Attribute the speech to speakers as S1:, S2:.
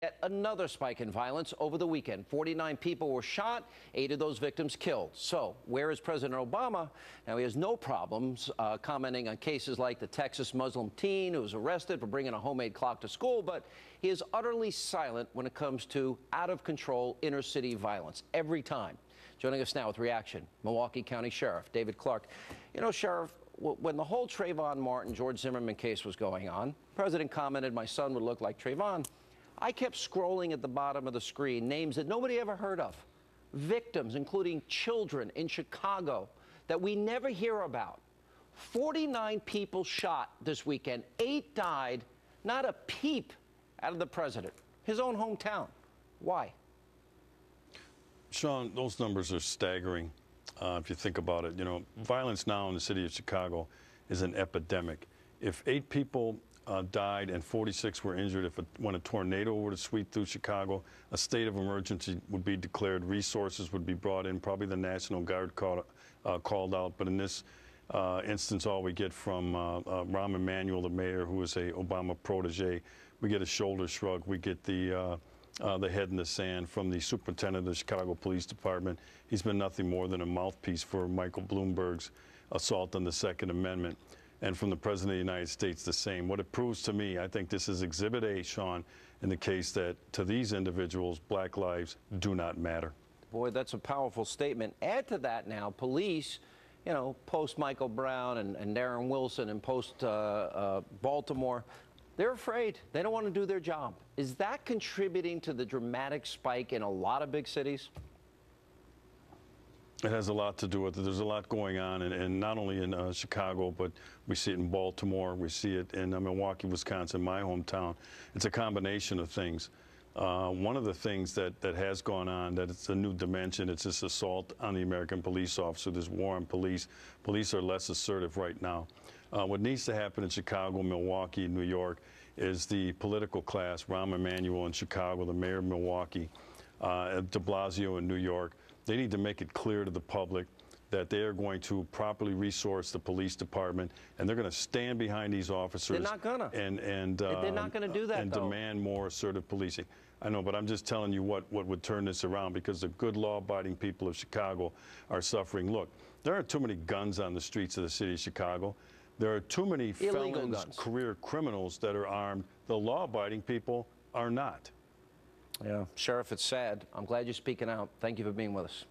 S1: Yet another spike in violence over the weekend. 49 people were shot, 8 of those victims killed. So where is President Obama? Now, he has no problems commenting on cases like the Texas Muslim teen who was arrested for bringing a homemade clock to school, but he is utterly silent when it comes to out-of-control inner-city violence every time. Joining us now with reaction, Milwaukee County Sheriff David Clarke. You know, Sheriff, when the whole Trayvon Martin, George Zimmerman case was going on, the president commented, "My son would look like Trayvon." I kept scrolling at the bottom of the screen, names that nobody ever heard of, victims, including children in Chicago that we never hear about. 49 people shot this weekend, 8 died, not a peep out of the president, his own hometown. Why?
S2: Sean, those numbers are staggering if you think about it. You know, violence now in the city of Chicago is an epidemic. If 8 people died and 46 were injured, when a tornado were to sweep through Chicago, a state of emergency would be declared, resources would be brought in, probably the National Guard called out. But in this instance, all we get from Rahm Emanuel, the mayor, who is a Obama protege, we get a shoulder shrug, we get the head in the sand from the superintendent of the Chicago Police Department. He's been nothing more than a mouthpiece for Michael Bloomberg's assault on the Second Amendment. And from the President of the United States, the same. What it proves to me, I think this is Exhibit A, Sean, in the case that to these individuals, black lives do not matter.
S1: Boy, that's a powerful statement. Add to that now, police, you know, post Michael Brown and Darren Wilson and post Baltimore, they're afraid. They don't want to do their job. Is that contributing to the dramatic spike in a lot of big cities?
S2: It has a lot to do with it. There's a lot going on, and not only in Chicago, but we see it in Baltimore. We see it in Milwaukee, Wisconsin, my hometown. It's a combination of things. One of the things that has gone on, that it's a new dimension, it's this assault on the American police officer. There's war on police. Police are less assertive right now. What needs to happen in Chicago, Milwaukee, New York, is the political class, Rahm Emanuel in Chicago, the mayor of Milwaukee, de Blasio in New York, they need to make it clear to the public that they are going to properly resource the police department, and they're going to stand behind these officers.
S1: They're not gonna. They're not going to do that,
S2: and
S1: though.
S2: Demand more assertive policing. I know, but I'm just telling you what would turn this around, because the good law-abiding people of Chicago are suffering. Look, there aren't too many guns on the streets of the city of Chicago. There are too many felons, career criminals that are armed. The law-abiding people are not.
S1: Yeah, Sheriff, it's sad. I'm glad you're speaking out. Thank you for being with us.